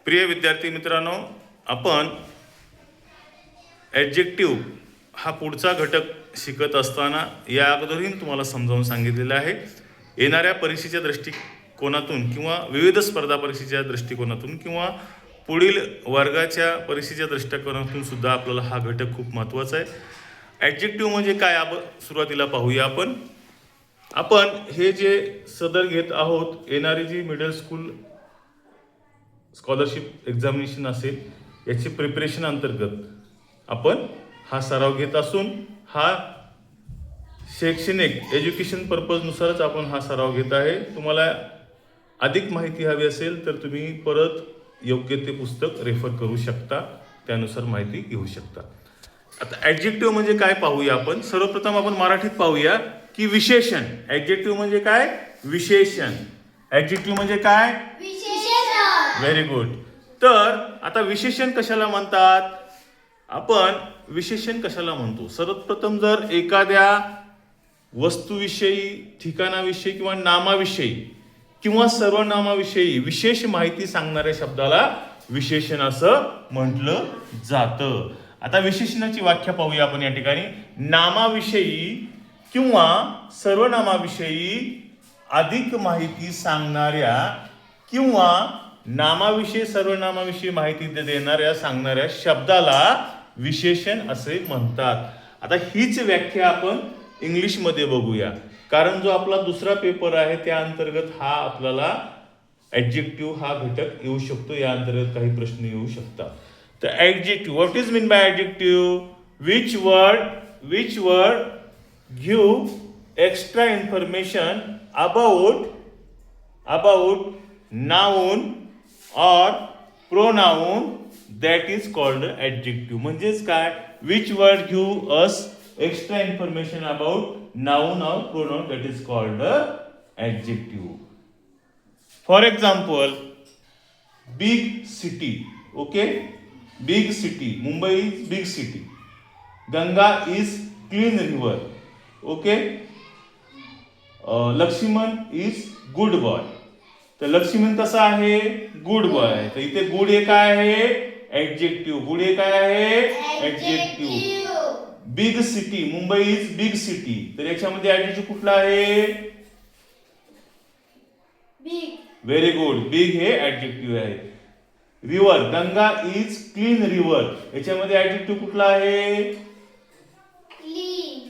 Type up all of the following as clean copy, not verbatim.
प्रिय विद्यार्थी मित्रांनो, आपण ॲडजेक्टिव्ह हा पुढचा घटक शिकत असताना या अगोदरही तुम्हाला समजावून सांगितलेलं आहे. येणाऱ्या परीक्षेच्या दृष्टिकोनातून किंवा विविध स्पर्धा परीक्षेच्या दृष्टिकोनातून किंवा पुढील वर्गाच्या परीक्षेच्या दृष्टिकोनातून सुद्धा आपल्याला हा घटक खूप महत्त्वाचा आहे. ॲडजेक्टिव्ह म्हणजे काय सुरुवातीला पाहूया आपण हे जे सदर घेत आहोत, येणारी जी मिडल स्कूल स्कॉलरशिप एक्झामिनेशन असेल याची प्रिपरेशन अंतर्गत आपण हा सराव घेत असून हा शैक्षणिक एज्युकेशन पर्पजनुसारच आपण हा सराव घेत आहे. तुम्हाला अधिक माहिती हवी असेल तर तुम्ही परत योग्य ते पुस्तक रेफर करू शकता, त्यानुसार माहिती घेऊ शकता. आता ॲडजेक्टिव्ह म्हणजे काय पाहूया आपण. सर्वप्रथम आपण मराठीत पाहूया की विशेषण. ॲडजेक्टिव्ह म्हणजे काय? विशेषण. ॲडजेक्टिव्ह म्हणजे काय? Very good. तर आता विशेषण कशाला म्हणतात? आपण विशेषण कशाला म्हणतो? सर्वप्रथम जर एखाद्या वस्तूविषयी, ठिकाणाविषयी किंवा नामाविषयी किंवा सर्वनामाविषयी विशेष माहिती सांगणाऱ्या शब्दाला विशेषण असं म्हटलं जातं. आता विशेषणाची व्याख्या पाहूया आपण या ठिकाणी. नामाविषयी किंवा सर्वनामाविषयी अधिक माहिती सांगणाऱ्या किंवा नामाविषयी सर्वनामाविषयी माहिती देणाऱ्या सांगणाऱ्या शब्दाला विशेषण असे म्हणतात. आता हीच व्याख्या आपण इंग्लिशमध्ये बघूया, कारण जो आपला दुसरा पेपर आहे त्या अंतर्गत हा आपल्याला ॲडजेक्टिव्ह हा घटक येऊ शकतो. या अंतर्गत काही प्रश्न येऊ शकतात. तर adjective, what is mean by adjective? Which word give extra information about noun or pronoun that is called adjective. म्हणजेच काय? which word give us extra information about noun or pronoun that is called adjective. For example, big city. Okay, big city. Mumbai is big city. Ganga is clean river. Okay, Lakshman is good boy. तर लक्ष्मण कसा आहे? Good boy आहे. तर इथे good हे काय आहे? Adjective. Good हे काय आहे? Adjective. Big city, Mumbai is big city. तर याच्यामध्ये ॲडजेक्टिव्ह कुठला आहे? Very good. बिग हे ॲडजेक्टिव्ह आहे. River, Ganga is clean river. याच्यामध्ये ॲडजेक्टिव्ह कुठला आहे?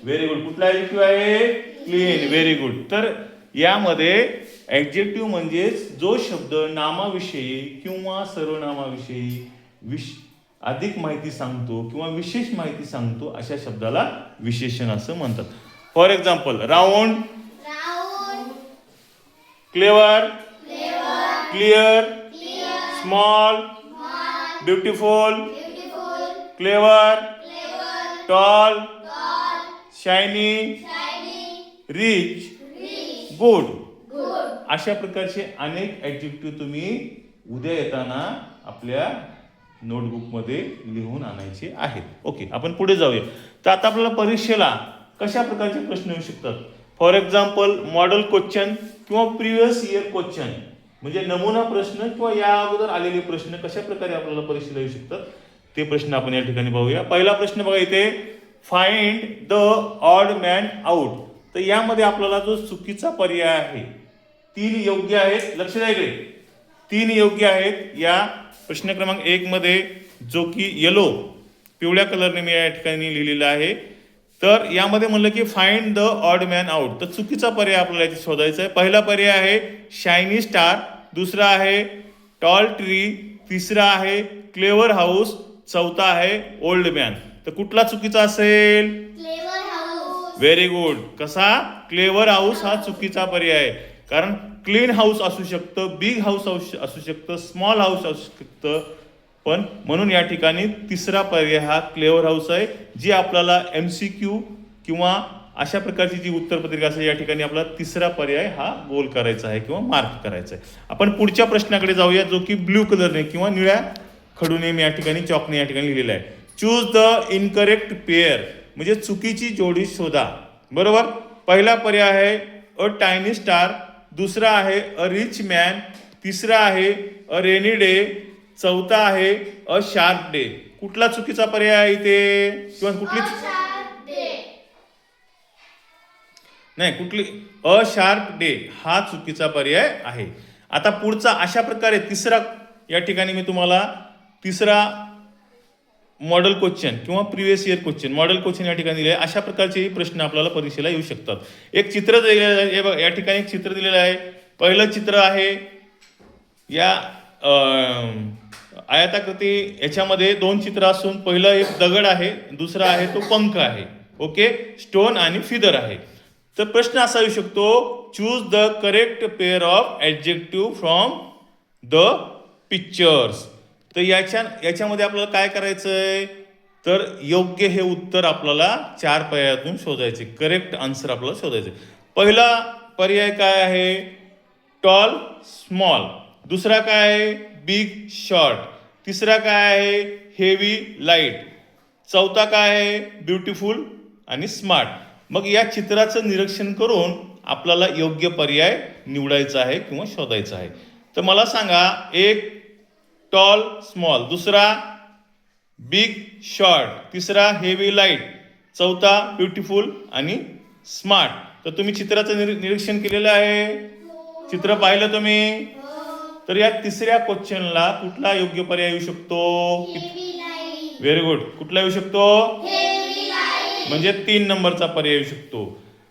Very good. कुठला ॲडजेक्टिव्ह आहे? क्लीन. Very good. तर यामध्ये ॲडजेक्टिव्ह म्हणजे जो शब्द नामाविषयी किंवा सर्वनामाविषयी अधिक माहिती सांगतो किंवा विशेष माहिती सांगतो अशा शब्दाला विशेषण असं म्हणतात. For example, round, clever, clear, small, beautiful, clever, tall, shiny, rich, good. अशा प्रकारचे अनेक ॲडजेक्टिव्ह तुम्ही उद्या येताना आपल्या नोटबुकमध्ये लिहून आणायचे आहेत. ओके, आपण पुढे जाऊया. तर आता आपल्याला परीक्षेला कशा प्रकारचे प्रश्न येऊ शकतात? फॉर एक्झाम्पल, मॉडेल क्वेश्चन किंवा प्रिव्हियस इयर क्वेश्चन म्हणजे नमुना प्रश्न किंवा या अगोदर आलेले प्रश्न कशा प्रकारे आपल्याला परीक्षेला येऊ शकतात ते प्रश्न आपण या ठिकाणी पाहूया. पहिला प्रश्न बघा इथे, find the odd man out. तर यामध्ये आपल्याला जो चुकीचा पर्याय आहे, 3 योग्य आहेत. लक्ष द्या इकडे, 3 योग्य आहेत या प्रश्न क्रमांक 1 मध्ये, जो की येलो पिवळ्या कलरने मी या ठिकाणी लिहिलेला आहे. तर यामध्ये म्हणलं की find the odd man out. तर चुकीचा पर्याय आपल्याला याची शोधायचा आहे. पहिला पर्याय आहे शायनी स्टार, दुसरा आहे टॉल ट्री, तिसरा आहे क्लेवर हाऊस, चौथा आहे ओल्ड मॅन. तर कुठला चुकीचा असेल? Very good. कसा? क्लेवर हाऊस हा चुकीचा पर्याय आहे. कारण क्लीन हाऊस असू शकतं, बिग हाऊस असू शकतं, स्मॉल हाऊस असू शकतं, पण म्हणून या ठिकाणी तिसरा पर्याय हा क्लेवर हाऊस आहे, जी आपल्याला MCQ किंवा अशा प्रकारची जी उत्तरपत्रिका असेल या ठिकाणी आपला तिसरा पर्याय हा गोल करायचा आहे किंवा मार्क करायचा आहे. आपण पुढच्या प्रश्नाकडे जाऊया, जो की ब्ल्यू कलरने किंवा निळ्या खडूने मी या ठिकाणी चॉकने या ठिकाणी लिहिलेला आहे. चूज द इनकरेक्ट पेअर म्हणजे चुकीची जोडी शोधा. बरोबर. पहिला पर्याय आहे अ टायनी स्टार, दुसरा आहे अ रिच मॅन, तिसरा आहे अ रेनी डे, चौथा आहे अ शार्प डे. कुठला चुकीचा पर्याय आहे इथे किंवा कुठली नाही कुठली अ शार्प डे हा चुकीचा पर्याय आहे. आता पुढचा अशा प्रकारे तिसरा या ठिकाणी मी तुम्हाला तिसरा मॉडेल क्वेश्चन किंवा previous year question model question या ठिकाणी दिले आहे. अशा प्रकारचे प्रश्न आपल्याला परीक्षेला येऊ शकतात. एक चित्र दिलेलं आहे, हे बघा या ठिकाणी एक चित्र दिलेलं आहे. पहिलं चित्र आहे या आयताकृती याच्यामध्ये दोन चित्र असून पहिलं एक दगड आहे, दुसरा आहे तो पंख आहे. ओके, स्टोन आणि फिदर आहे. तर प्रश्न असा येऊ शकतो, choose the correct pair of adjective from the pictures. तर याच्यामध्ये आपल्याला काय करायचंय, तर योग्य हे उत्तर आपल्याला 4 पर्यायातून शोधायचे. करेक्ट आन्सर आपल्याला शोधायचे. पहिला पर्याय काय आहे, टॉल स्मॉल. दुसरा काय आहे, बिग शॉर्ट. तिसरा काय आहे, हेवी लाईट. चौथा काय आहे, ब्युटिफुल आणि स्मार्ट. मग या चित्राचं निरीक्षण करून आपल्याला योग्य पर्याय निवडायचा आहे किंवा शोधायचा आहे. तर मला सांगा, एक टॉल स्मॉल, दुसरा बिग शॉर्ट, तिसरा हेवी लाईट, चौथा ब्युटिफुल आणि स्मार्ट. तर तुम्ही चित्राचं निरीक्षण केलेलं आहे, चित्र पाहिलं तुम्ही. तर या तिसऱ्या क्वेश्चनला कुठला योग्य पर्याय येऊ शकतो, व्हेरी गुड, कुठला येऊ शकतो, म्हणजे 3 नंबरचा पर्याय येऊ शकतो.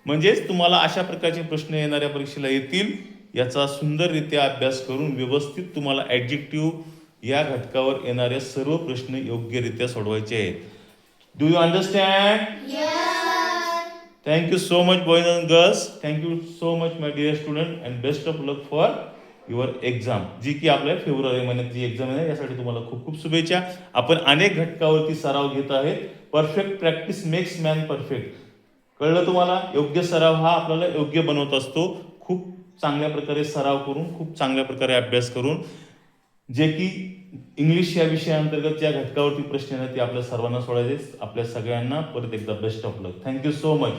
म्हणजेच तुम्हाला अशा प्रकारचे प्रश्न येणाऱ्या परीक्षेला येतील. याचा सुंदररित्या अभ्यास करून व्यवस्थित तुम्हाला ॲडजेक्टिव्ह या घटकावर येणारे सर्व प्रश्न योग्यरित्या सोडवायचे आहेत. Do you understand? Thank you so much boys and girls. Thank you so much my dear student and best of luck for your exam, जी की आपल्या फेब्रुवारी महिन्यात जी एक्झाम आहे यासाठी तुम्हाला खूप खूप शुभेच्छा. आपण अनेक घटकावरती सराव घेत आहेत. Perfect practice makes man perfect. कळलं तुम्हाला? योग्य सराव हा आपल्याला योग्य बनवत असतो. खूप चांगल्या प्रकारे सराव करून, खूप चांगल्या प्रकारे अभ्यास करून, जे की इंग्लिश या विषयाअंतर्गत ज्या घटकावरती प्रश्न आहेत ते आपल्या सर्वांना सोडायचे. आपल्या सगळ्यांना परत एकदा best of luck. Thank you so much.